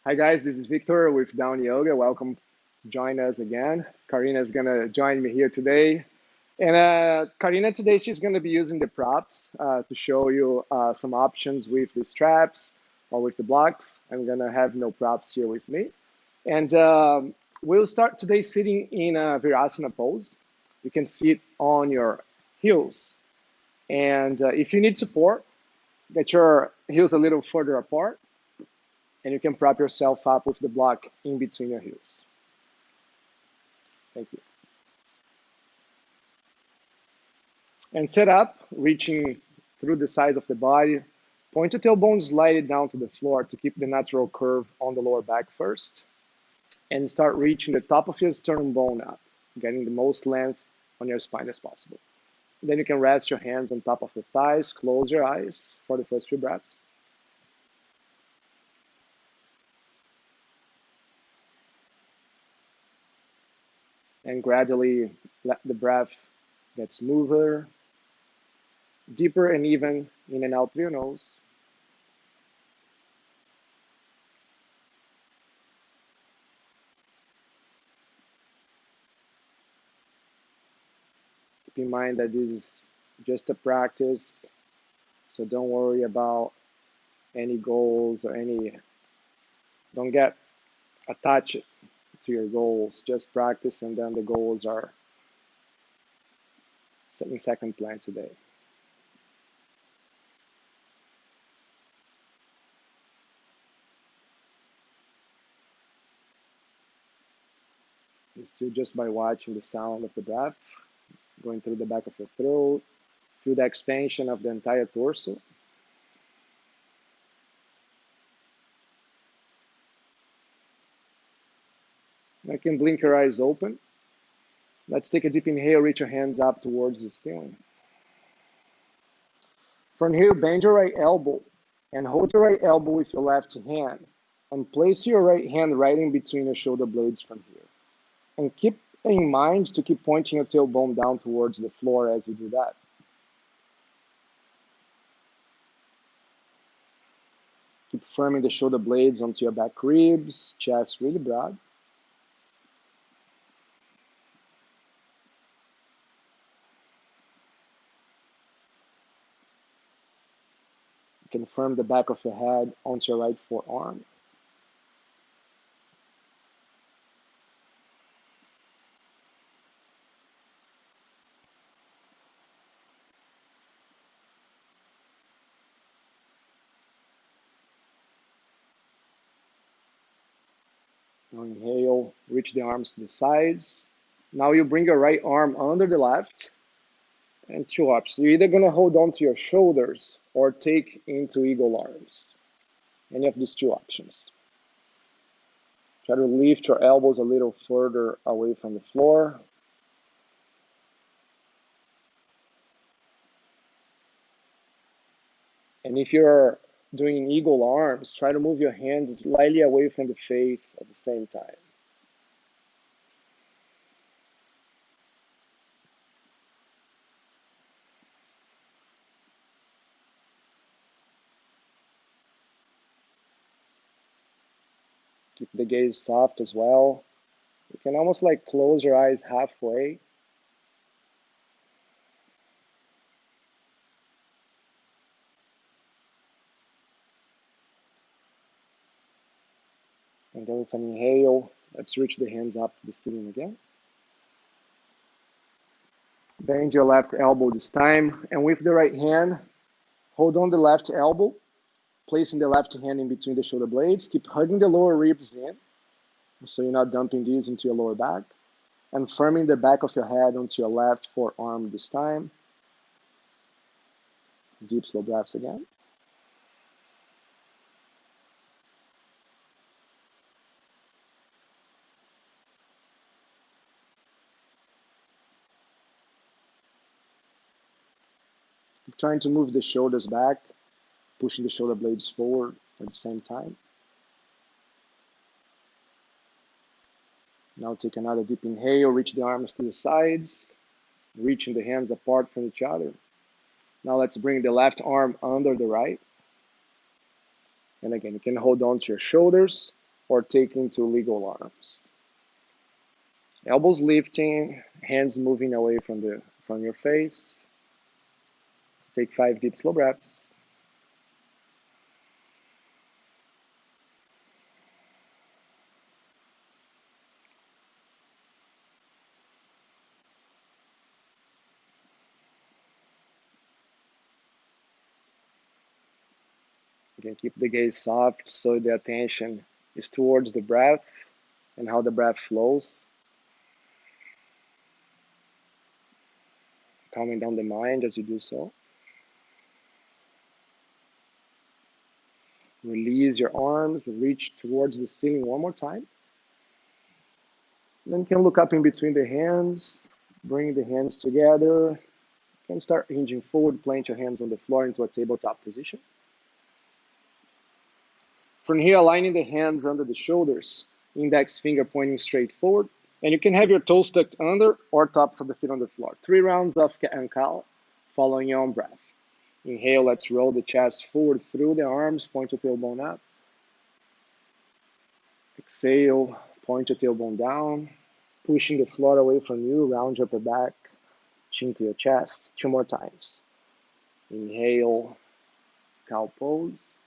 Hi guys, this is Victor with Down Yoga. Welcome to join us again. Karina is gonna join me here today. And Karina today, she's gonna be using the props to show you some options with the straps or with the blocks. I'm gonna have no props here with me. And we'll start today sitting in a Virasana pose. You can sit on your heels. And if you need support, get your heels a little further apart and you can prop yourself up with the block in between your heels. Thank you. And sit up, reaching through the sides of the body. Point your tailbone slightly down to the floor to keep the natural curve on the lower back first. And start reaching the top of your sternum bone up, getting the most length on your spine as possible. Then you can rest your hands on top of the thighs, close your eyes for the first few breaths. And gradually let the breath get smoother, deeper and even in and out through your nose. Keep in mind that this is just a practice, so don't worry about any goals or don't get attached to your goals. Just practice, and then the goals are in second plan today. It's still just by watching the sound of the breath going through the back of your throat. Feel the expansion of the entire torso. You can blink your eyes open. Let's take a deep inhale, reach your hands up towards the ceiling. From here, bend your right elbow and hold your right elbow with your left hand and place your right hand right in between your shoulder blades from here. And keep in mind to keep pointing your tailbone down towards the floor as you do that. Keep firming the shoulder blades onto your back ribs, chest really broad. You can firm the back of your head onto your right forearm. Now inhale, reach the arms to the sides. Now you bring your right arm under the left and two options. You're either going to hold on to your shoulders or take into eagle arms. Any of these two options. Try to lift your elbows a little further away from the floor. And if you're doing eagle arms, try to move your hands slightly away from the face at the same time. Keep the gaze soft as well. You can almost like close your eyes halfway. And then with an inhale, let's reach the hands up to the ceiling again. Bend your left elbow this time. And with the right hand, hold on the left elbow, placing the left hand in between the shoulder blades. Keep hugging the lower ribs in, so you're not dumping these into your lower back. And firming the back of your head onto your left forearm this time. Deep, slow breaths again. Keep trying to move the shoulders back, pushing the shoulder blades forward at the same time. Now take another deep inhale, reach the arms to the sides, reaching the hands apart from each other. Now let's bring the left arm under the right. And again, you can hold on to your shoulders or taking to legal arms. Elbows lifting, hands moving away from your face. Let's take 5 deep, slow breaths. You can keep the gaze soft so the attention is towards the breath and how the breath flows. Calming down the mind as you do so. Release your arms, reach towards the ceiling one more time. Then you can look up in between the hands, bring the hands together. You can start hinging forward, plant your hands on the floor into a tabletop position. From here, aligning the hands under the shoulders, index finger pointing straight forward. And you can have your toes tucked under or tops of the feet on the floor. 3 rounds of cat and cow, following your own breath. Inhale, let's roll the chest forward through the arms, point your tailbone up. Exhale, point your tailbone down, pushing the floor away from you, round your upper back, chin to your chest. 2 more times. Inhale, cow pose.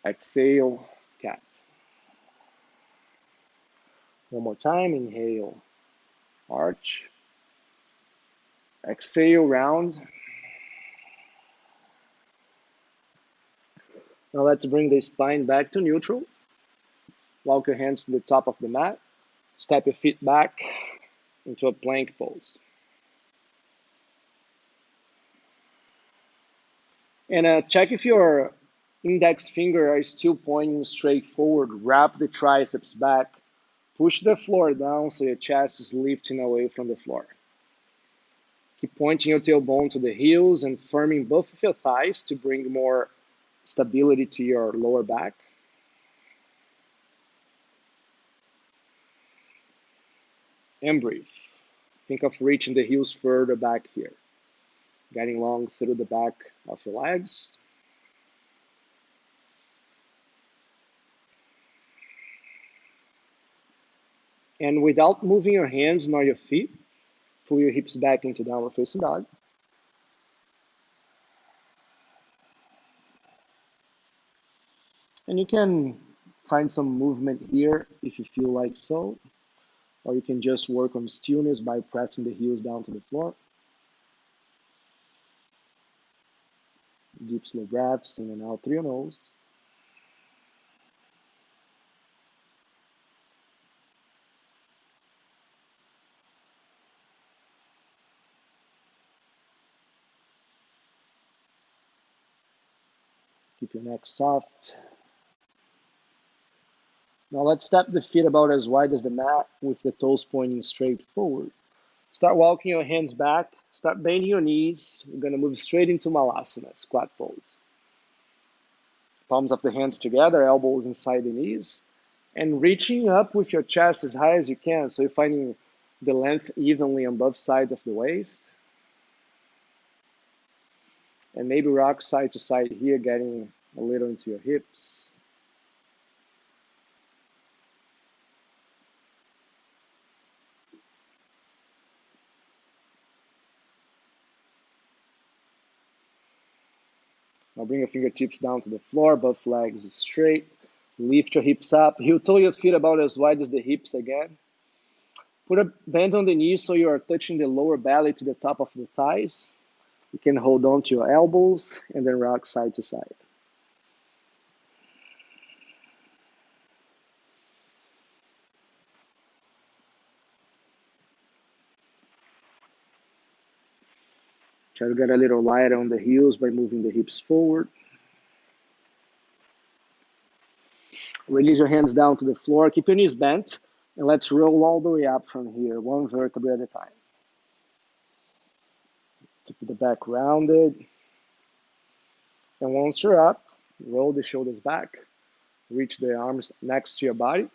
Exhale, cat. One more time, inhale, arch. Exhale, round. Now let's bring the spine back to neutral. Walk your hands to the top of the mat. Step your feet back into a plank pose. And check if your index finger is still pointing straight forward. Wrap the triceps back. Push the floor down so your chest is lifting away from the floor. Keep pointing your tailbone to the heels and firming both of your thighs to bring more stability to your lower back. And breathe. Think of reaching the heels further back here. Getting long through the back of your legs. And without moving your hands nor your feet, pull your hips back into downward facing dog. And you can find some movement here if you feel like so, or you can just work on stillness by pressing the heels down to the floor. Deep, slow breaths in and out through your nose. Keep your neck soft. Now let's step the feet about as wide as the mat with the toes pointing straight forward. Start walking your hands back. Start bending your knees. We're going to move straight into Malasana, squat pose. Palms of the hands together, elbows inside the knees. And reaching up with your chest as high as you can. So you're finding the length evenly on both sides of the waist. And maybe rock side to side here, getting a little into your hips. Now bring your fingertips down to the floor, both legs straight. Lift your hips up. Heel toe your feet about as wide as the hips again. Put a bend on the knees so you are touching the lower belly to the top of the thighs. You can hold on to your elbows and then rock side to side. Try to get a little lighter on the heels by moving the hips forward. Release your hands down to the floor. Keep your knees bent. And let's roll all the way up from here, one vertebra at a time. Keep the back rounded. And once you're up, roll the shoulders back. Reach the arms next to your body.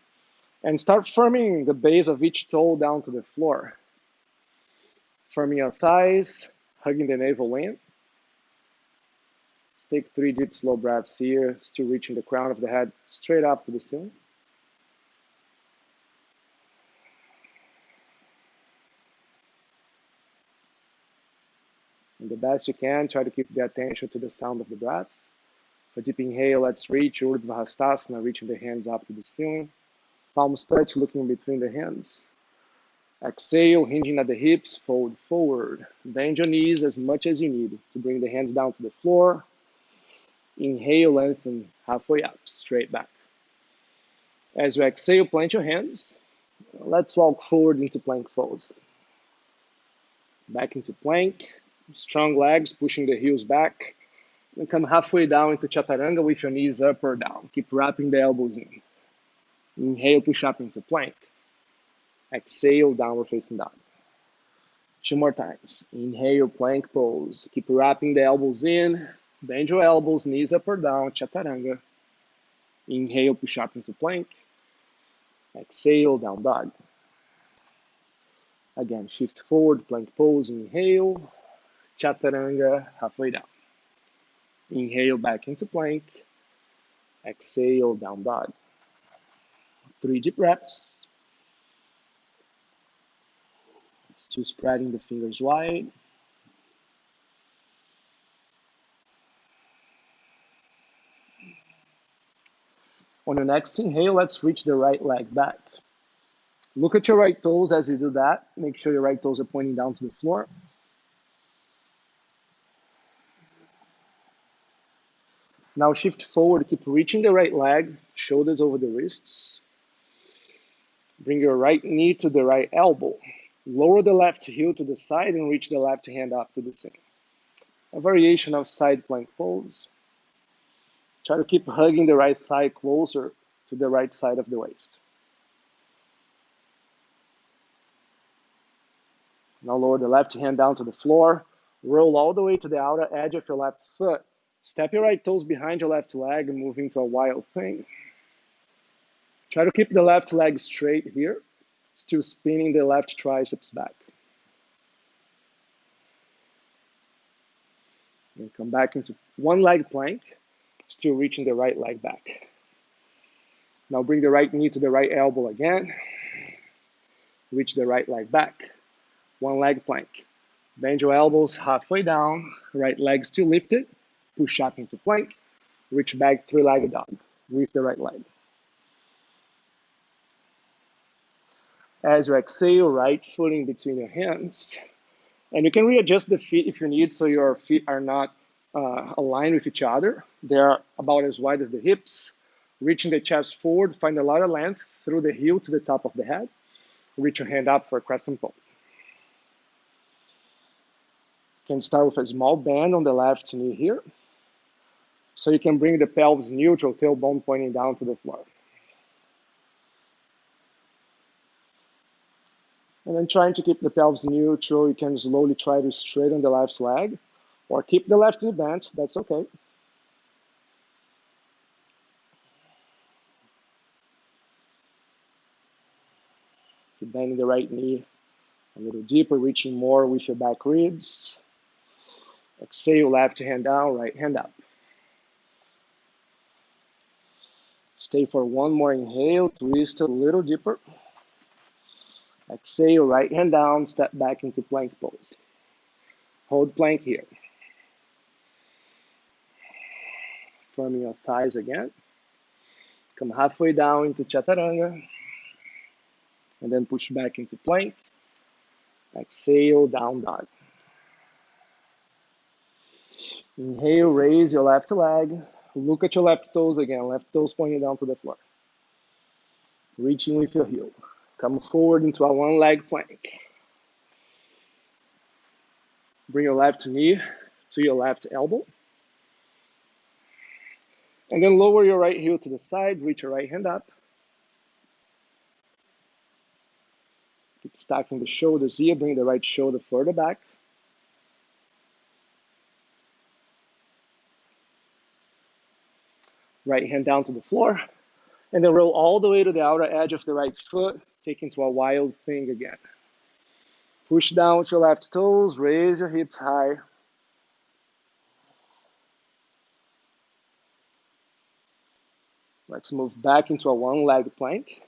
And start firming the base of each toe down to the floor. Firming your thighs, hugging the navel in. Take 3 deep, slow breaths here, still reaching the crown of the head straight up to the ceiling. And the best you can, try to keep the attention to the sound of the breath. For deep inhale, let's reach Urdhva Hastasana, reaching the hands up to the ceiling. Palms touch, looking between the hands. Exhale, hinging at the hips, fold forward. Bend your knees as much as you need to bring the hands down to the floor. Inhale, lengthen halfway up, straight back. As you exhale, plant your hands. Let's walk forward into plank pose. Back into plank. Strong legs, pushing the heels back. And come halfway down into chaturanga with your knees up or down. Keep wrapping the elbows in. Inhale, push up into plank. Exhale, downward facing dog. 2 more times. Inhale, plank pose. Keep wrapping the elbows in. Bend your elbows, knees up or down, chaturanga. Inhale, push up into plank. Exhale, down dog. Again, shift forward, plank pose. Inhale, chaturanga, halfway down. Inhale, back into plank. Exhale, down dog. 3 deep breaths. Still spreading the fingers wide. On the next inhale, let's reach the right leg back. Look at your right toes as you do that. Make sure your right toes are pointing down to the floor. Now shift forward, keep reaching the right leg, shoulders over the wrists. Bring your right knee to the right elbow. Lower the left heel to the side and reach the left hand up to the ceiling. A variation of side plank pose. Try to keep hugging the right thigh closer to the right side of the waist. Now lower the left hand down to the floor. Roll all the way to the outer edge of your left foot. Step your right toes behind your left leg and move into a wild thing. Try to keep the left leg straight here. Still spinning the left triceps back. And come back into one leg plank. Still reaching the right leg back. Now bring the right knee to the right elbow again. Reach the right leg back. One leg plank. Bend your elbows halfway down. Right leg still lifted. Push up into plank. Reach back, 3-legged dog with the right leg. As you exhale, right foot in between your hands. And you can readjust the feet if you need so your feet are not aligned with each other. They're about as wide as the hips. Reaching the chest forward, find a lot of length through the heel to the top of the head. Reach your hand up for a crescent pose. You can start with a small bend on the left knee here. So you can bring the pelvis neutral, tailbone pointing down to the floor. And then trying to keep the pelvis neutral, you can slowly try to straighten the left leg or keep the left knee bent, that's okay. Keep bending the right knee a little deeper, reaching more with your back ribs. Exhale, left hand down, right hand up. Stay for one more inhale, twist a little deeper. Exhale, right hand down, step back into plank pose. Hold plank here. Firming your thighs again. Come halfway down into chaturanga. And then push back into plank. Exhale, down dog. Inhale, raise your left leg. Look at your left toes again. Left toes pointing down to the floor. Reaching with your heel. Come forward into a 1-leg plank. Bring your left knee to your left elbow. And then lower your right heel to the side. Reach your right hand up. Keep stacking the shoulders here. Bring the right shoulder further back. Right hand down to the floor. And then roll all the way to the outer edge of the right foot. Take into a wild thing again. Push down with your left toes. Raise your hips high. Let's move back into a one-leg plank,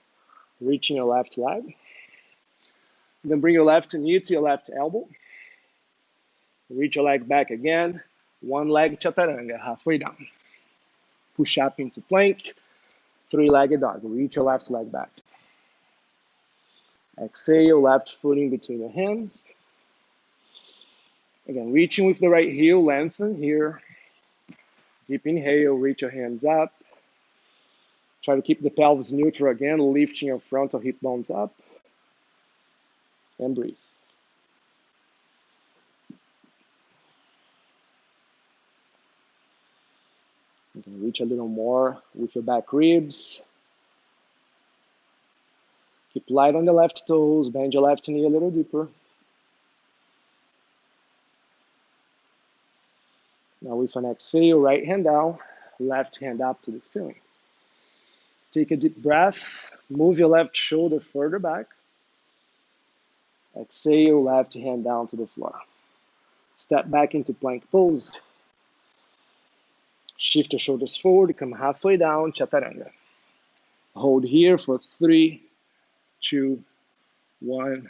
reaching your left leg. Then bring your left knee to your left elbow. Reach your leg back again. One leg chaturanga, halfway down. Push up into plank, three-legged dog. Reach your left leg back. Exhale, left foot in between your hands. Again, reaching with the right heel, lengthen here. Deep inhale, reach your hands up. Try to keep the pelvis neutral again, lifting your frontal hip bones up. And breathe. You can reach a little more with your back ribs. Keep light on the left toes, bend your left knee a little deeper. Now with an exhale, right hand down, left hand up to the ceiling. Take a deep breath, move your left shoulder further back. Exhale, left hand down to the floor. Step back into plank pose. Shift your shoulders forward, come halfway down, chaturanga. Hold here for 3, 2, 1.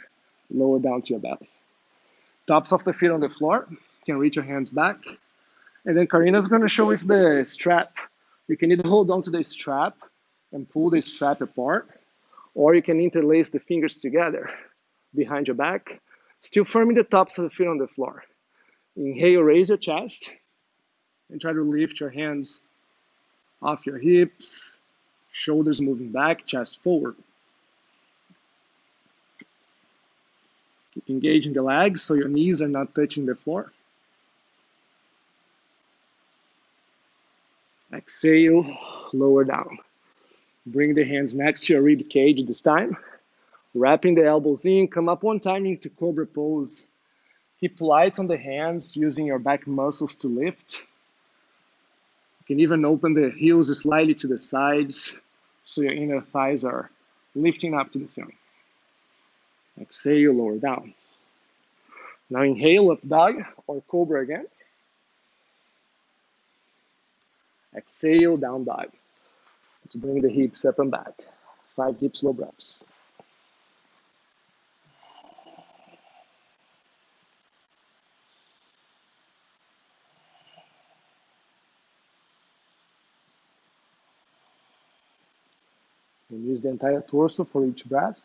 Lower down to your belly. Tops of the feet on the floor. You can reach your hands back. And then Karina's going to show with the strap. You can either hold on to the strap and pull the strap apart, or you can interlace the fingers together behind your back, still firming the tops of the feet on the floor. Inhale, raise your chest, and try to lift your hands off your hips, shoulders moving back, chest forward. Keep engaging the legs so your knees are not touching the floor. Exhale, lower down. Bring the hands next to your rib cage this time. Wrapping the elbows in, come up one time into cobra pose. Keep light on the hands, using your back muscles to lift. You can even open the heels slightly to the sides so your inner thighs are lifting up to the ceiling. Exhale, lower down. Now inhale, up dog or cobra again. Exhale, down dog. Let's bring the hips up and back. 5 deep slow breaths. And use the entire torso for each breath.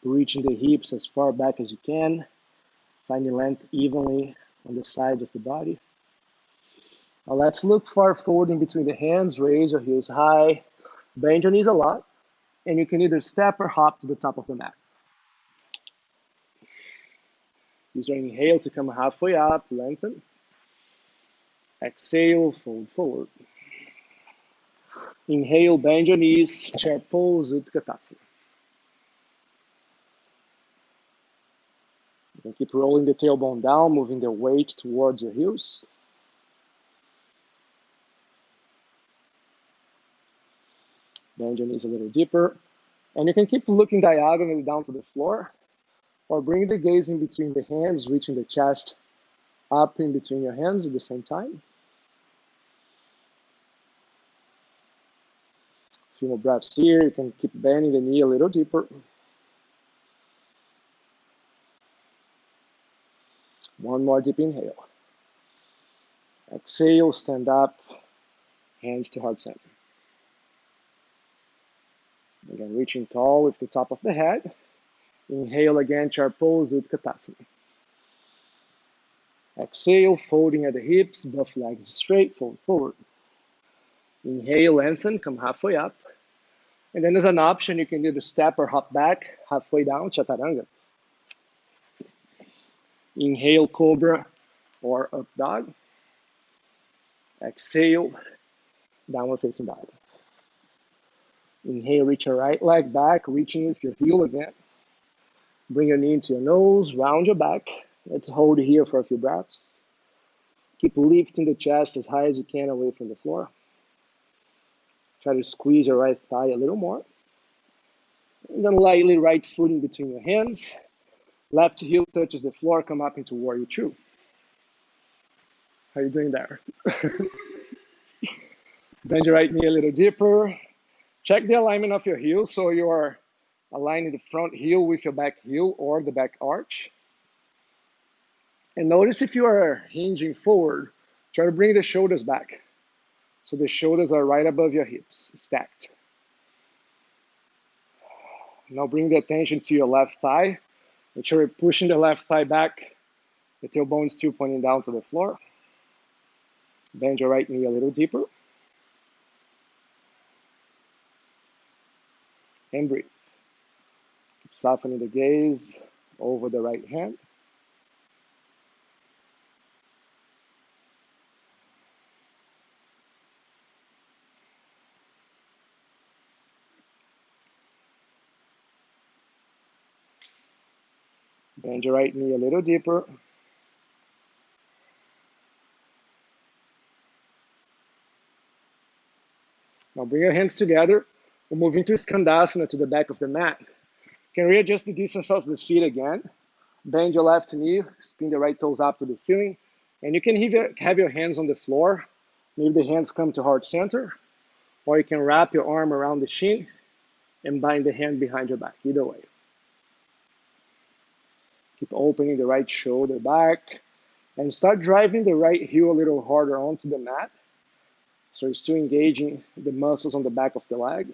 Reaching the hips as far back as you can, finding length evenly on the sides of the body. Now let's look far forward in between the hands, raise your heels high, bend your knees a lot, and you can either step or hop to the top of the mat. Use your inhale to come halfway up, lengthen. Exhale, fold forward. Inhale, bend your knees, chair pose, Utkatasana. You can keep rolling the tailbone down, moving the weight towards your heels. Bend your knees a little deeper. And you can keep looking diagonally down to the floor, or bring the gaze in between the hands, reaching the chest up in between your hands at the same time. A few more breaths here. You can keep bending the knee a little deeper. One more deep inhale. Exhale, stand up, hands to heart center. Again, reaching tall with the top of the head. Inhale again, chair pose, Utkatasana. Exhale, folding at the hips, both legs straight, fold forward. Inhale, lengthen, come halfway up. And then as an option, you can either step or hop back, halfway down, chaturanga. Inhale, cobra or up dog. Exhale, downward facing dog. Inhale, reach your right leg back, reaching with your heel again. Bring your knee into your nose, round your back. Let's hold here for a few breaths. Keep lifting the chest as high as you can away from the floor. Try to squeeze your right thigh a little more. And then lightly right foot in between your hands. Left heel touches the floor, come up into warrior two. How you doing there? Bend your right knee a little deeper. Check the alignment of your heel so you are aligning the front heel with your back heel or the back arch. And notice if you are hinging forward, try to bring the shoulders back. So the shoulders are right above your hips, stacked. Now bring the attention to your left thigh. Make sure you're pushing the left thigh back, the tailbone still pointing down to the floor. Bend your right knee a little deeper. And breathe. Keep softening the gaze over the right hand. Bend your right knee a little deeper. Now bring your hands together. We're moving to Skandasana to the back of the mat. You can readjust the distance of the feet again. Bend your left knee, spin the right toes up to the ceiling. And you can have your hands on the floor. Maybe the hands come to heart center. Or you can wrap your arm around the shin and bind the hand behind your back, either way. Keep opening the right shoulder back. And start driving the right heel a little harder onto the mat. So you're still engaging the muscles on the back of the leg.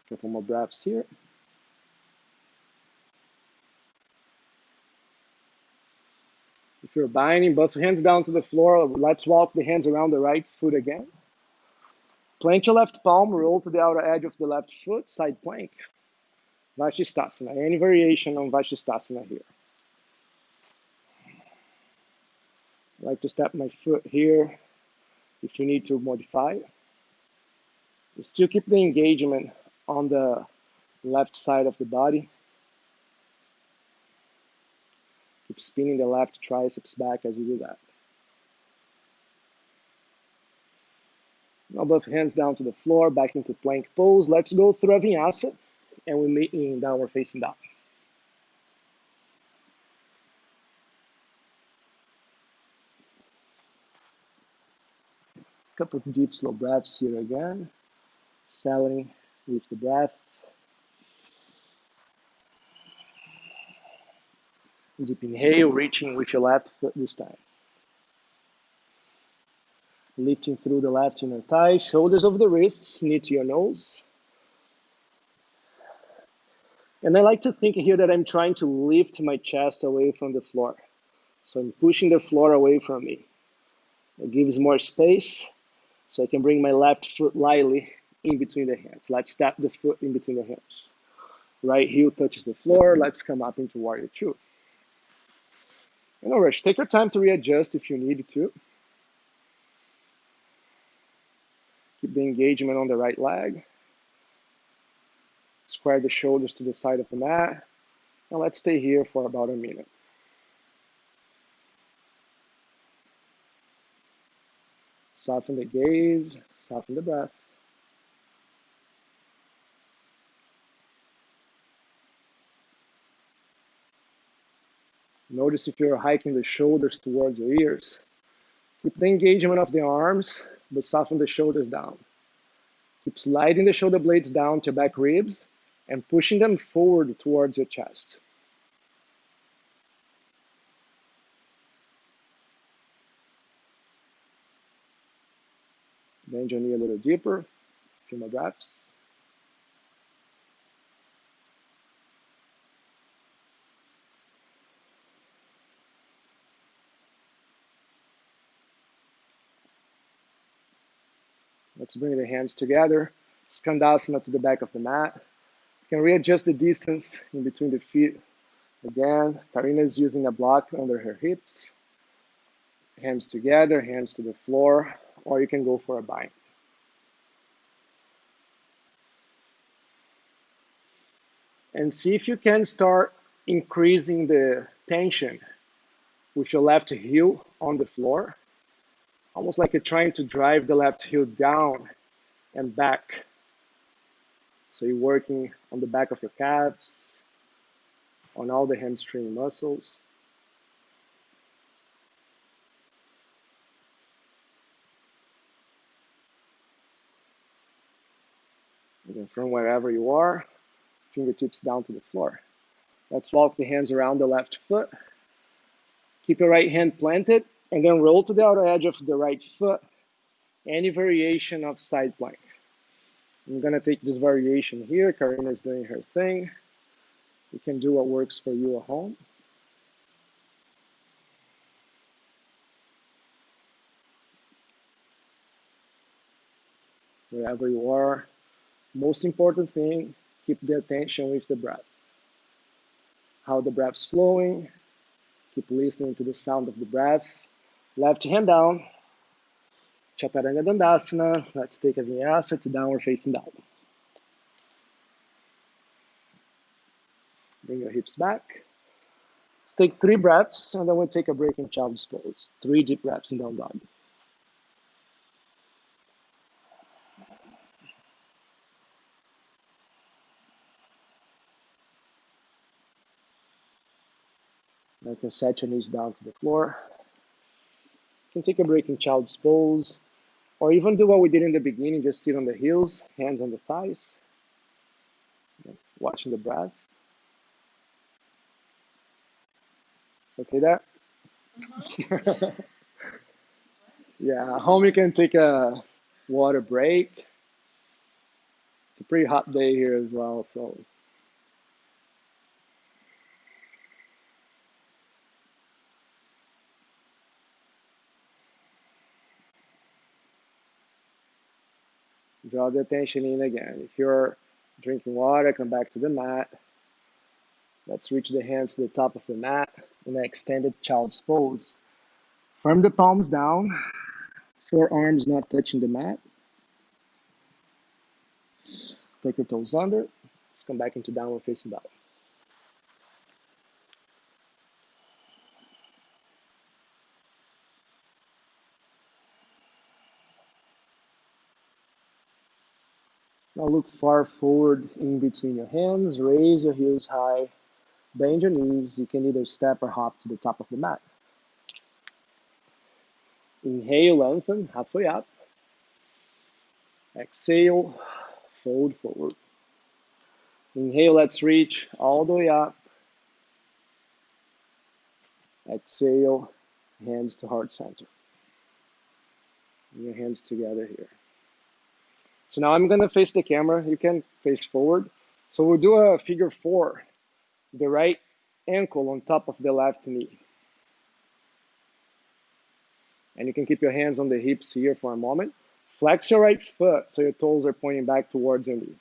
Couple more breaths here. If you're binding, both hands down to the floor. Let's walk the hands around the right foot again. Plant your left palm, roll to the outer edge of the left foot, side plank. Vashisthasana, any variation on Vashisthasana here. I like to step my foot here if you need to modify. You still keep the engagement on the left side of the body. Keep spinning the left triceps back as you do that. Now both hands down to the floor, back into plank pose. Let's go through a vinyasa, and we meet in downward facing dog. Couple of deep, slow breaths here again. Settling with the breath. Deep inhale, reaching with your left foot this time. Lifting through the left inner thigh, shoulders over the wrists, knee to your nose. And I like to think here that I'm trying to lift my chest away from the floor. So I'm pushing the floor away from me. It gives more space, so I can bring my left foot lightly in between the hands. Let's step the foot in between the hands. Right heel touches the floor. Let's come up into Warrior Two. And no rush. Take your time to readjust if you need to. Keep the engagement on the right leg. Square the shoulders to the side of the mat. And let's stay here for about a minute. Soften the gaze, soften the breath. Notice if you're hiking the shoulders towards your ears. Keep the engagement of the arms, but soften the shoulders down. Keep sliding the shoulder blades down to your back ribs and pushing them forward towards your chest. Bend your knee a little deeper. A few more breaths. Let's bring the hands together. Skandasana to the back of the mat. You can readjust the distance in between the feet. Again, Karina is using a block under her hips. Hands together, hands to the floor, or you can go for a bind. And see if you can start increasing the tension with your left heel on the floor, almost like you're trying to drive the left heel down and back. So you're working on the back of your calves, on all the hamstring muscles. And then from wherever you are, fingertips down to the floor. Let's walk the hands around the left foot. Keep your right hand planted, and then roll to the outer edge of the right foot. Any variation of side plank. I'm gonna take this variation here. Karina's doing her thing. You can do what works for you at home. Wherever you are. Most important thing, keep the attention with the breath. How the breath's flowing. Keep listening to the sound of the breath. Left hand down. Chaturanga Dandasana. Let's take a vinyasa to downward facing dog. Bring your hips back. Let's take 3 breaths, and then we'll take a break in child's pose. 3 deep breaths in down dog. Now you can set your knees down to the floor. You can take a break in child's pose, or even do what we did in the beginning, just sit on the heels, hands on the thighs, watching the breath. Okay there? Yeah, at home you can take a water break. It's a pretty hot day here as well, so. Draw the attention in again. If you're drinking water, come back to the mat. Let's reach the hands to the top of the mat in an extended child's pose. Firm the palms down, forearms not touching the mat. Take your toes under. Let's come back into downward facing dog. Now look far forward in between your hands. Raise your heels high. Bend your knees. You can either step or hop to the top of the mat. Inhale, lengthen, halfway up. Exhale, fold forward. Inhale, let's reach all the way up. Exhale, hands to heart center. Your hands together here. So now I'm gonna face the camera. You can face forward. So we'll do a figure 4. The right ankle on top of the left knee. And you can keep your hands on the hips here for a moment. Flex your right foot so your toes are pointing back towards your knee.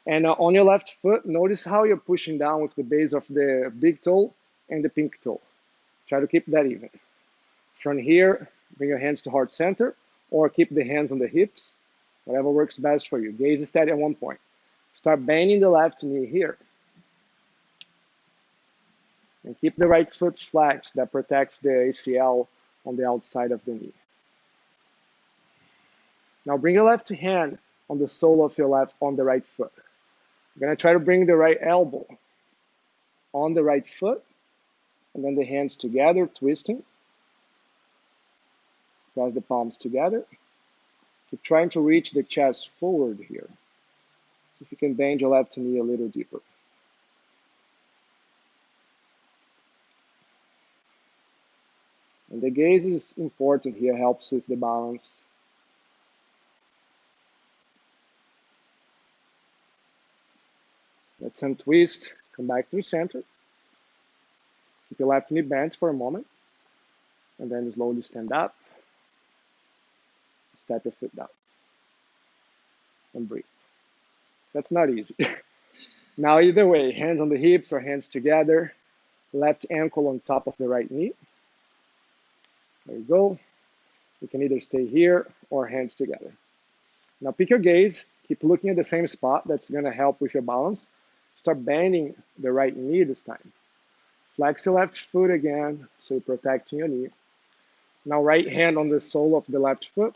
And on your left foot, notice how you're pushing down with the base of the big toe and the pink toe. Try to keep that even. From here, bring your hands to heart center, or keep the hands on the hips, whatever works best for you. Gaze steady at one point. Start bending the left knee here. And keep the right foot flexed. That protects the ACL on the outside of the knee. Now bring your left hand on the sole of your left on the right foot. You're gonna try to bring the right elbow on the right foot, and then the hands together, twisting. Press the palms together. Keep trying to reach the chest forward here. See if you can bend your left knee a little deeper. And the gaze is important here, helps with the balance. Let's untwist, come back to center. Keep your left knee bent for a moment, and then slowly stand up. Step your foot down, and breathe. That's not easy. Now either way, hands on the hips or hands together, left ankle on top of the right knee. There you go. You can either stay here or hands together. Now pick your gaze, keep looking at the same spot. That's gonna help with your balance. Start bending the right knee this time. Flex your left foot again, so you're protecting your knee. Now right hand on the sole of the left foot.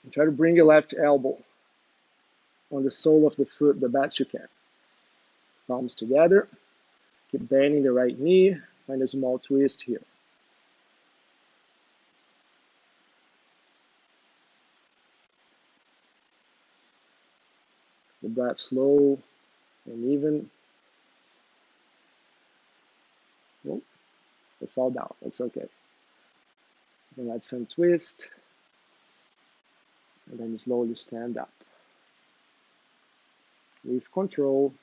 And try to bring your left elbow on the sole of the foot the best you can. Palms together. Keep bending the right knee. Find a small twist here. The breath slow and even. Oh, it fall down. It's okay. Then let some twist. And then slowly stand up. With control,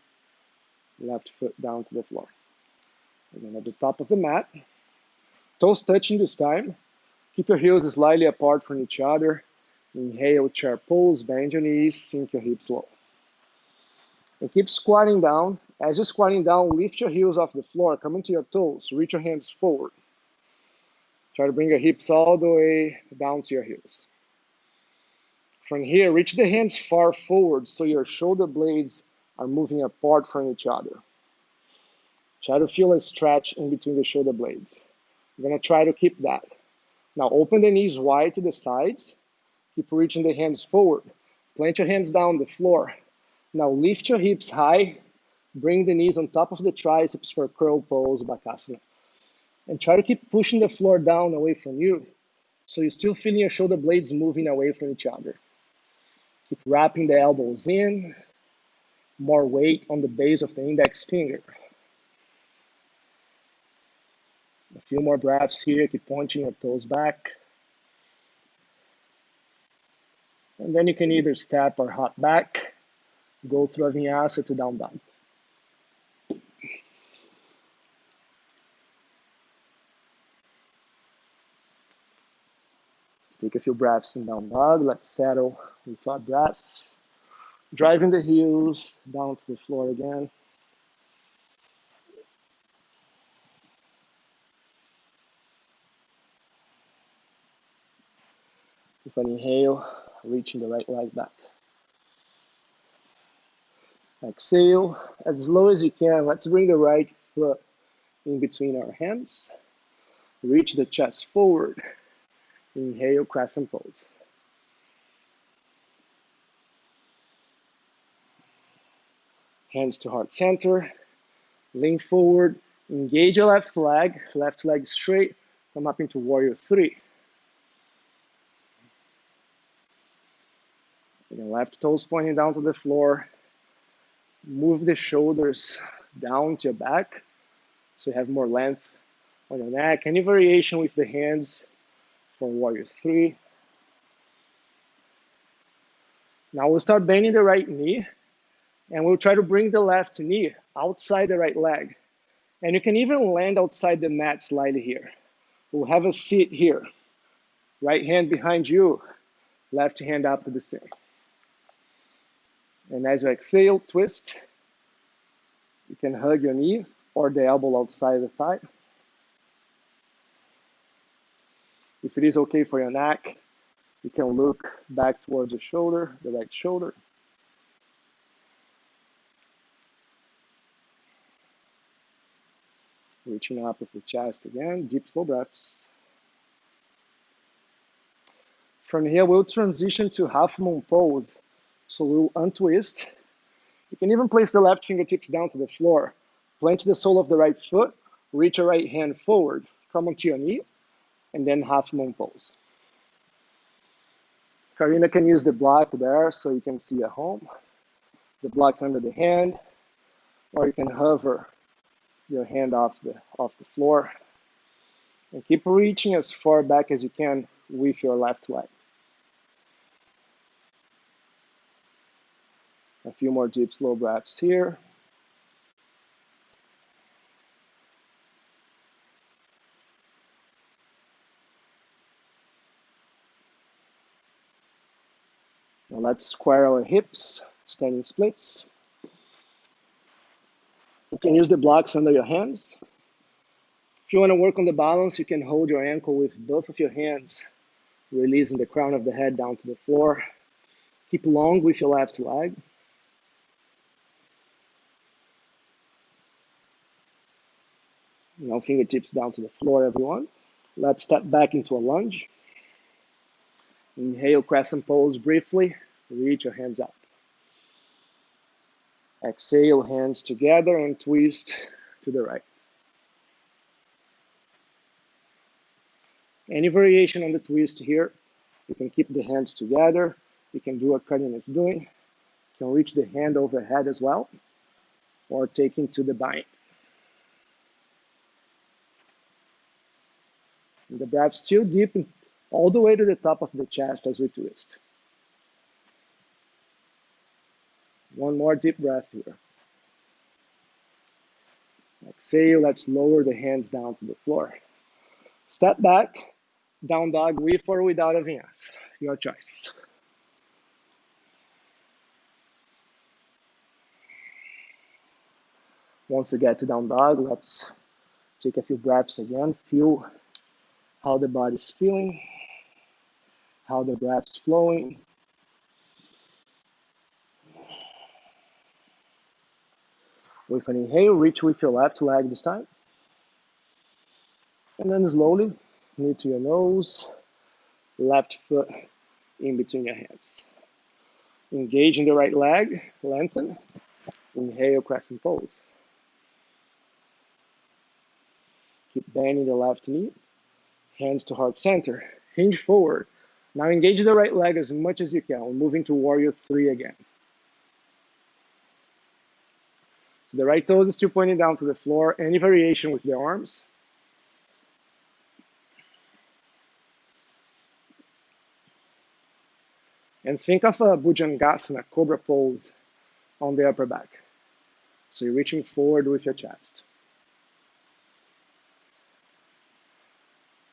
left foot down to the floor. And then at the top of the mat, toes touching this time. Keep your heels slightly apart from each other. Inhale, chair pose, bend your knees, sink your hips low. And keep squatting down. As you're squatting down, lift your heels off the floor, come into your toes, reach your hands forward. Try to bring your hips all the way down to your heels. From here, reach the hands far forward so your shoulder blades are moving apart from each other. Try to feel a stretch in between the shoulder blades. You're gonna try to keep that. Now open the knees wide to the sides. Keep reaching the hands forward. Plant your hands down on the floor. Now lift your hips high. Bring the knees on top of the triceps for curl pose, Bakasana. And try to keep pushing the floor down away from you. So you're still feeling your shoulder blades moving away from each other. Keep wrapping the elbows in. More weight on the base of the index finger. A few more breaths here. Keep pointing your toes back. And then you can either step or hop back. Go through a vinyasa to down dog. Let's take a few breaths in down dog. Let's settle with our breath. Driving the heels down to the floor again. With an inhale, reaching the right leg back. Exhale, as slow as you can. Let's bring the right foot in between our hands. Reach the chest forward. Inhale, crescent pose. Hands to heart center. Lean forward. Engage your left leg straight. Come up into warrior three. And then left toes pointing down to the floor. Move the shoulders down to your back so you have more length on your neck. Any variation with the hands for warrior three. Now we'll start bending the right knee and we'll try to bring the left knee outside the right leg. And you can even land outside the mat slightly here. We'll have a seat here. Right hand behind you, left hand up to the ceiling. And as you exhale, twist. You can hug your knee or the elbow outside the thigh. If it is okay for your neck, you can look back towards the shoulder, the right shoulder. Reaching up with the chest again, deep slow breaths. From here, we'll transition to half moon pose. So we'll untwist. You can even place the left fingertips down to the floor. Plant the sole of the right foot, reach your right hand forward, come onto your knee, and then half moon pose. Karina can use the block there so you can see at home. The block under the hand, or you can hover your hand off the floor. And keep reaching as far back as you can with your left leg. A few more deep, slow breaths here. Now let's square our hips, standing splits. You can use the blocks under your hands. If you want to work on the balance, you can hold your ankle with both of your hands, releasing the crown of the head down to the floor. Keep long with your left leg. Now fingertips down to the floor, everyone. Let's step back into a lunge. Inhale, crescent pose briefly. Reach your hands up. Exhale, hands together and twist to the right. Any variation on the twist here, you can keep the hands together. You can do what Karina is doing. You can reach the hand overhead as well, or take into the bind. And the breath still deep all the way to the top of the chest as we twist. One more deep breath here. Exhale, let's lower the hands down to the floor. Step back, down dog with or without a vinyasa. Your choice. Once you get to down dog, let's take a few breaths again. Feel how the body's feeling, how the breath's flowing. With an inhale, reach with your left leg this time. And then slowly, knee to your nose, left foot in between your hands. Engage in the right leg, lengthen. Inhale, crescent pose. Keep bending the left knee, hands to heart center. Hinge forward. Now engage the right leg as much as you can. We're moving to warrior 3 again. The right toes is still pointing down to the floor. Any variation with the arms. And think of a Bhujangasana, cobra pose on the upper back. So you're reaching forward with your chest.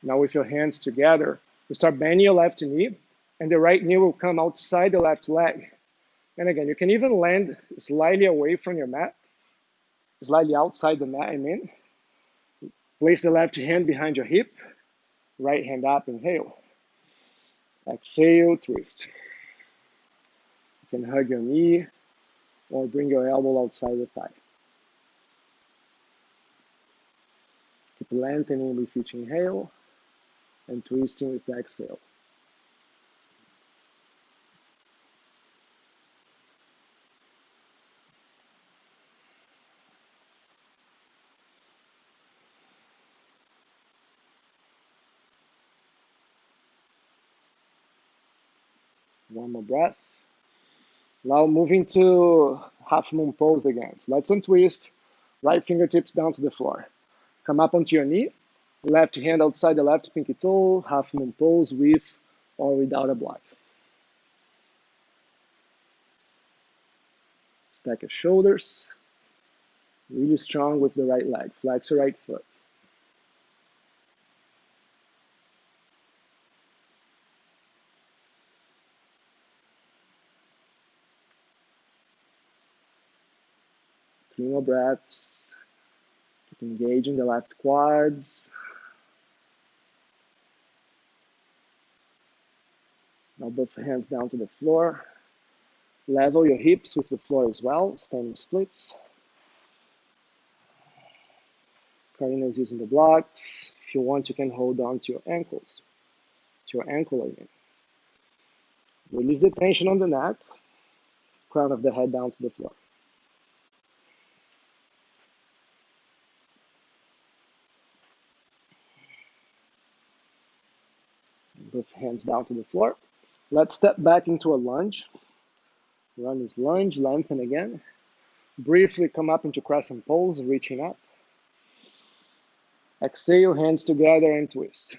Now with your hands together, you start bending your left knee, and the right knee will come outside the left leg. And again, you can even land slightly away from your mat, slightly outside the mat, I mean. Place the left hand behind your hip, right hand up, inhale. Exhale, twist. You can hug your knee or bring your elbow outside the thigh. Keep lengthening with each inhale and twisting with the exhale. One more breath. Now moving to half moon pose again. So let's untwist, right fingertips down to the floor. Come up onto your knee, left hand outside the left pinky toe, half moon pose with or without a block. Stack your shoulders, really strong with the right leg. Flex your right foot. Three more breaths. Keep engaging the left quads. Now both hands down to the floor. Level your hips with the floor as well, standing splits. Karina is using the blocks. If you want, you can hold on to your ankles, to your ankle again. Release the tension on the neck, crown of the head down to the floor. Both hands down to the floor. Let's step back into a lunge. Run this lunge, lengthen again. Briefly come up into crescent pose, reaching up. Exhale, hands together and twist.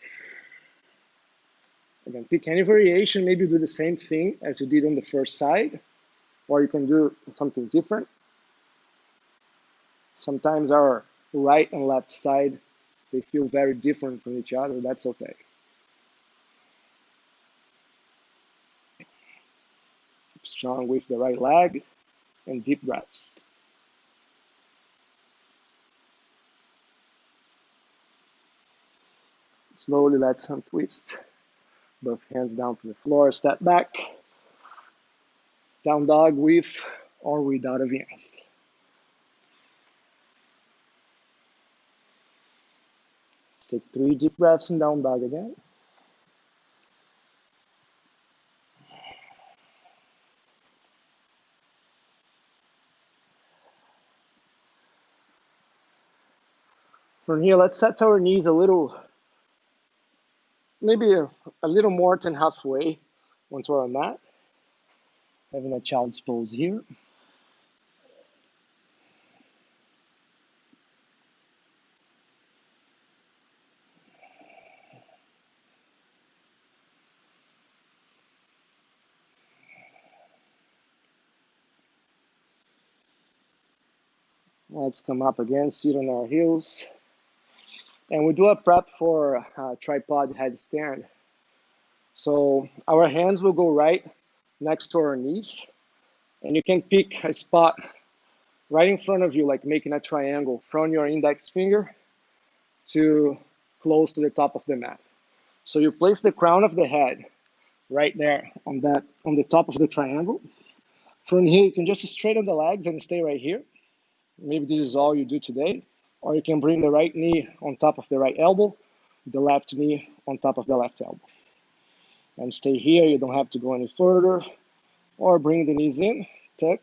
Again, pick any variation. Maybe do the same thing as you did on the first side, or you can do something different. Sometimes our right and left side, they feel very different from each other. That's okay. Keep strong with the right leg and deep breaths. Slowly let's untwist. Both hands down to the floor, step back. Down dog with or without a vinyasa. Take 3 deep breaths in down dog again. From here, let's set our knees a little, maybe a little more than halfway onto our mat, having a child's pose here. Let's come up again, sit on our heels, and we do a prep for tripod headstand. So our hands will go right next to our knees, and you can pick a spot right in front of you, like making a triangle from your index finger to close to the top of the mat. So you place the crown of the head right there on the top of the triangle. From here, you can just straighten the legs and stay right here. Maybe this is all you do today. Or you can bring the right knee on top of the right elbow, the left knee on top of the left elbow. And stay here, you don't have to go any further. Or bring the knees in, tuck,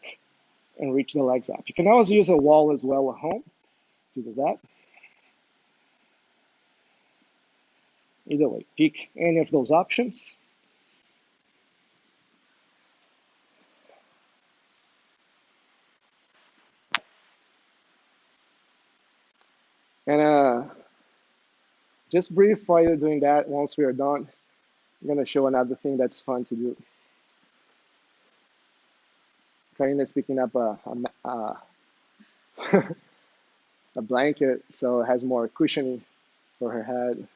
and reach the legs up. You can always use a wall as well at home to do that. Either way, pick any of those options. And just breathe while you're doing that. Once we are done, I'm going to show another thing that's fun to do. Karina is picking up a blanket, so it has more cushioning for her head.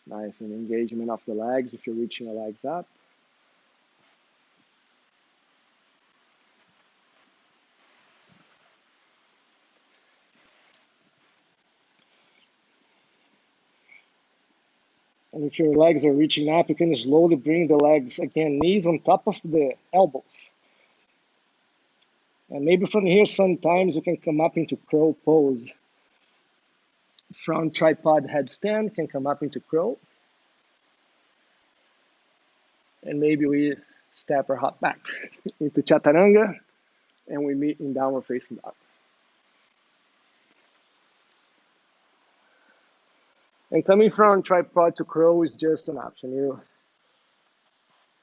Nice, and engagement of the legs if you're reaching the legs up. And if your legs are reaching up, you can slowly bring the legs again, knees on top of the elbows. And maybe from here, sometimes you can come up into crow pose. From tripod headstand, can come up into crow. And maybe we step or hop back into chaturanga, and we meet in downward facing dog. And coming from tripod to crow is just an option. You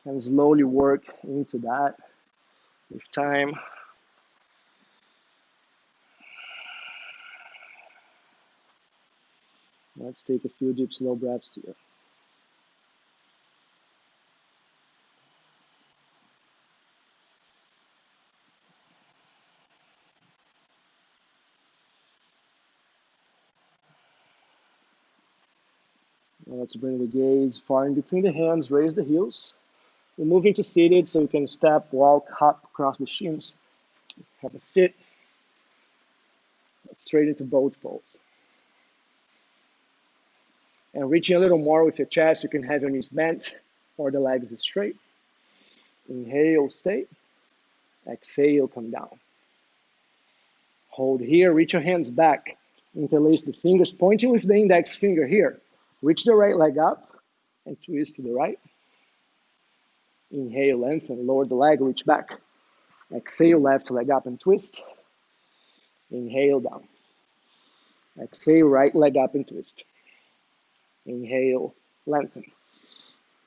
can slowly work into that with time. Let's take a few deep, slow breaths here. Now let's bring the gaze far in between the hands, raise the heels. We're moving to seated, so you can step, walk, hop across the shins. Have a sit. Straight into boat pose. And reaching a little more with your chest, you can have your knees bent or the legs straight. Inhale, stay. Exhale, come down. Hold here, reach your hands back. Interlace the fingers, pointing with the index finger here. Reach the right leg up and twist to the right. Inhale, lengthen, lower the leg, reach back. Exhale, left leg up and twist. Inhale, down. Exhale, right leg up and twist. Inhale, lengthen.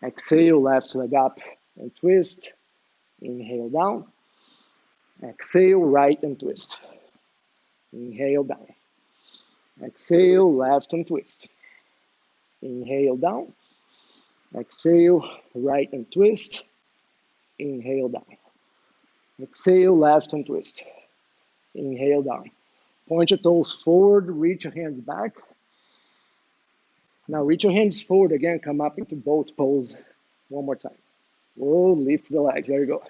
Exhale, left leg up and twist. Inhale, down. Exhale, right and twist. Inhale, down. Exhale, left and twist. Inhale, down. Exhale, right and twist. Inhale, down. Exhale, left and twist. Inhale, down. Point your toes forward, reach your hands back. Now reach your hands forward again, come up into boat pose. One more time. Whoa, lift the legs, there you go.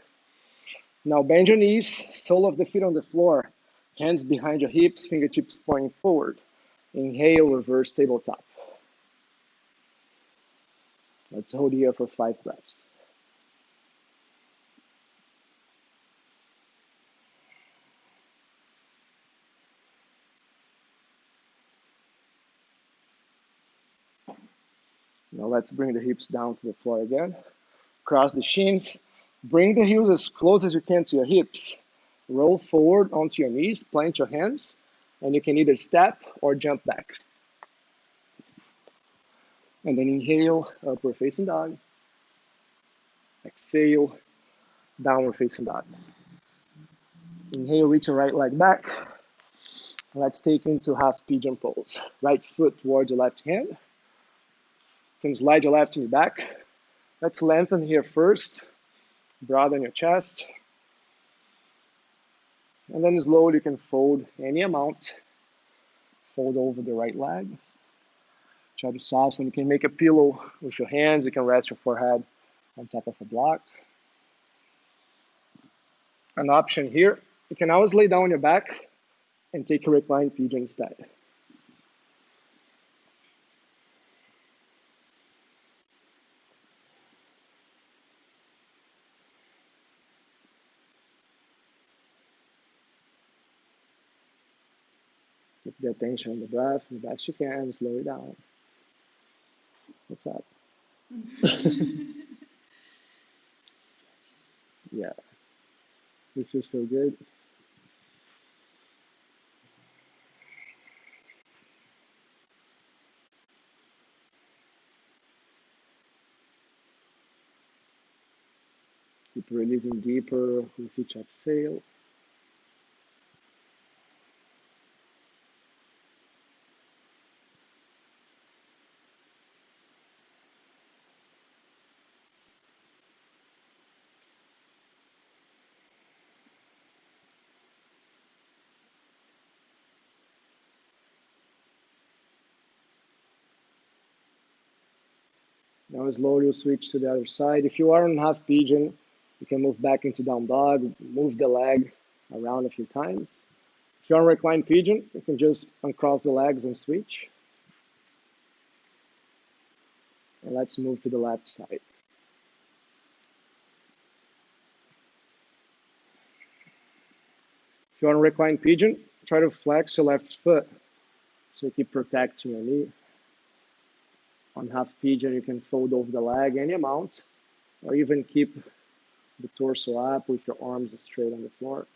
Now bend your knees, sole of the feet on the floor, hands behind your hips, fingertips pointing forward. Inhale, reverse tabletop. Let's hold here for 5 breaths. Now let's bring the hips down to the floor again. Cross the shins. Bring the heels as close as you can to your hips. Roll forward onto your knees, plant your hands, and you can either step or jump back. And then inhale, upward facing dog. Exhale, downward facing dog. Inhale, reach your right leg back. Let's take into half pigeon pose. Right foot towards your left hand. You can slide your left knee back. Let's lengthen here first. Broaden your chest. And then slowly you can fold any amount. Fold over the right leg. Try to soften. You can make a pillow with your hands. You can rest your forehead on top of a block. An option here, you can always lay down on your back and take a reclined pigeon instead. Keep the attention on the breath the best you can. Slow it down. What's up? Yeah, this feels so good. Keep releasing deeper with each exhale. Now slowly you'll switch to the other side. If you are on half pigeon, you can move back into down dog, move the leg around a few times. If you're on reclined pigeon, you can just uncross the legs and switch. And let's move to the left side. If you're on reclined pigeon, try to flex your left foot so you keep protecting your knee. On half pigeon, you can fold over the leg any amount, or even keep the torso up with your arms straight on the floor.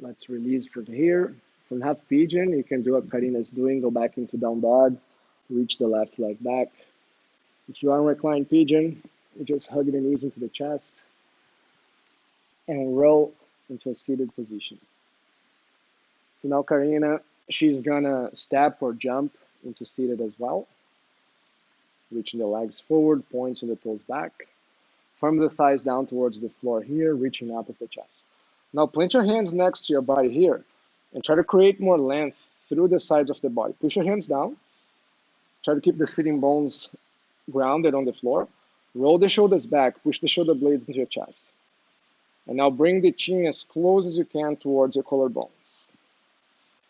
Let's release from here. From half pigeon, you can do what Karina is doing, go back into down dog, reach the left leg back. If you are on reclined pigeon, you just hug the knees into the chest and roll into a seated position. So now Karina, she's gonna step or jump into seated as well. Reaching the legs forward, pointing the toes back. Firm the thighs down towards the floor here, reaching up with the chest. Now plant your hands next to your body here and try to create more length through the sides of the body. Push your hands down. Try to keep the sitting bones grounded on the floor. Roll the shoulders back. Push the shoulder blades into your chest. And now bring the chin as close as you can towards your collarbones.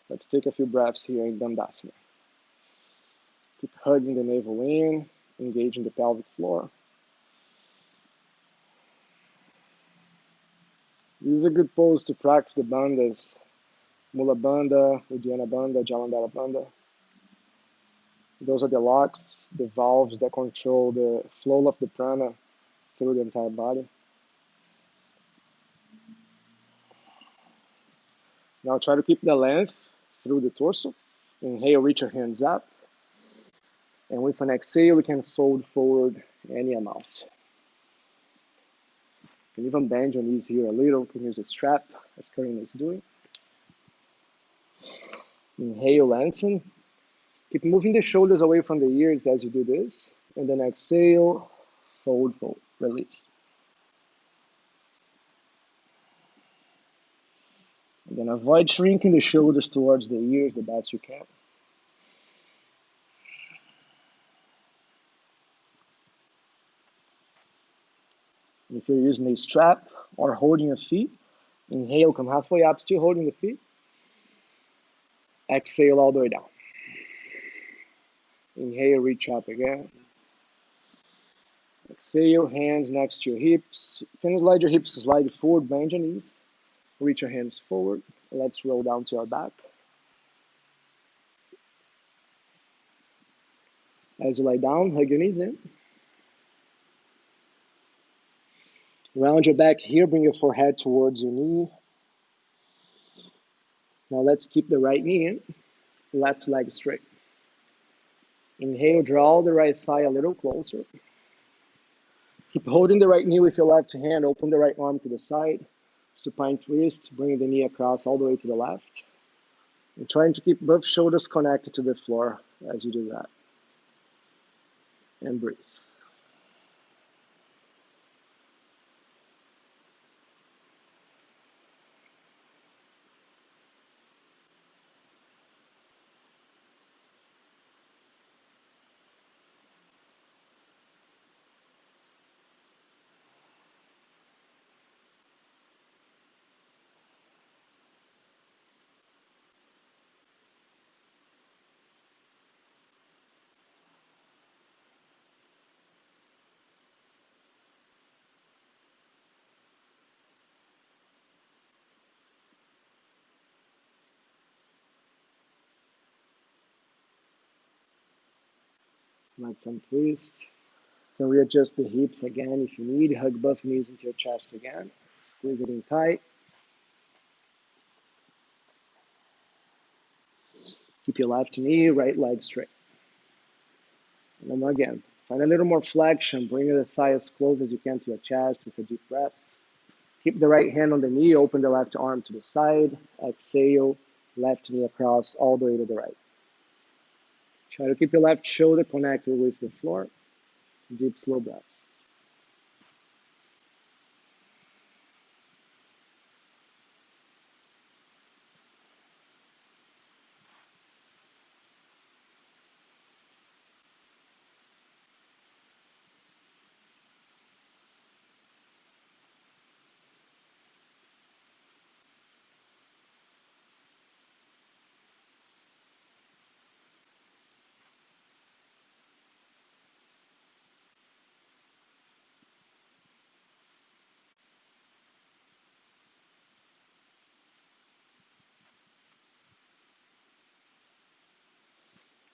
Let's take a few breaths here in Dandasana. Keep hugging the navel in, engaging the pelvic floor. This is a good pose to practice the bandhas. Mula Bandha, Uddiyana Bandha, Jalandhara Bandha. Those are the locks, the valves that control the flow of the prana through the entire body. Now try to keep the length through the torso. Inhale, reach your hands up. And with an exhale, we can fold forward any amount. You can even bend your knees here a little. You can use a strap, as Karina is doing. Inhale, lengthen. Keep moving the shoulders away from the ears as you do this. And then exhale, fold, fold, release. And then avoid shrinking the shoulders towards the ears the best you can. If you're using a strap or holding your feet, inhale, come halfway up, still holding the feet. Exhale all the way down. Inhale, reach up again. Exhale, hands next to your hips. You can slide your hips slightly forward, bend your knees. Reach your hands forward. Let's roll down to our back. As you lie down, hug your knees in. Round your back here, bring your forehead towards your knee. Now let's keep the right knee in, left leg straight. Inhale, draw the right thigh a little closer. Keep holding the right knee with your left hand, open the right arm to the side. Supine twist, bring the knee across all the way to the left. And trying to keep both shoulders connected to the floor as you do that. And breathe. Like some twist. Can readjust the hips again if you need. Hug both knees into your chest again. Squeeze it in tight. Keep your left knee, right leg straight. And then again, find a little more flexion. Bring the thigh as close as you can to your chest with a deep breath. Keep the right hand on the knee. Open the left arm to the side. Exhale, left knee across all the way to the right. Try to keep your left shoulder connected with the floor. Deep, slow breaths.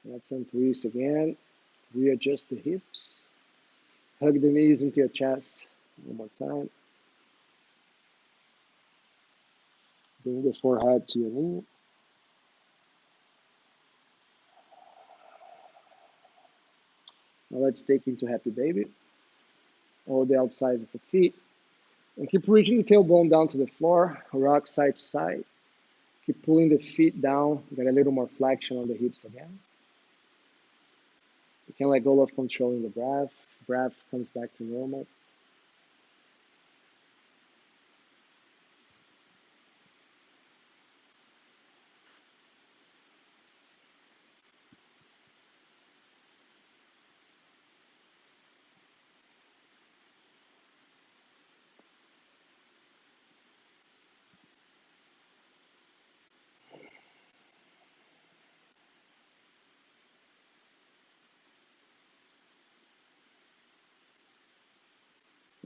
Let's twist again. Readjust the hips. Hug the knees into your chest. One more time. Bring the forehead to your knee. Now let's take into happy baby. All the outsides of the feet. And keep reaching the tailbone down to the floor. Rock side to side. Keep pulling the feet down. Get a little more flexion on the hips again. You can let go of controlling the breath. Breath comes back to normal.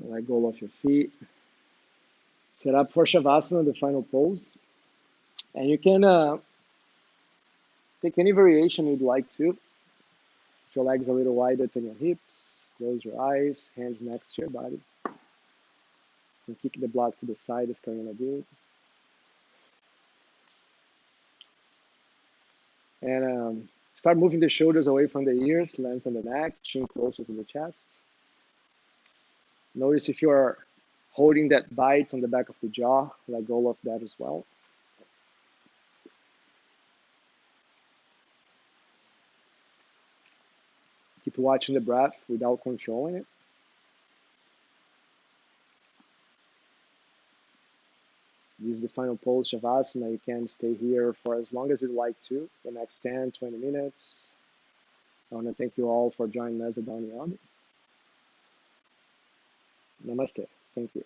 Let go of your feet. Set up for Shavasana, the final pose. And you can take any variation you'd like to. If your legs are a little wider than your hips, close your eyes, hands next to your body. And kick the block to the side as Karina did. And start moving the shoulders away from the ears, lengthen the neck, chin closer to the chest. Notice if you're holding that bite on the back of the jaw, let go of that as well. Keep watching the breath without controlling it. This is the final pose, Shavasana. You can stay here for as long as you'd like to, the next 10, 20 minutes. I want to thank you all for joining us at Down Yoga. Namaste. Thank you.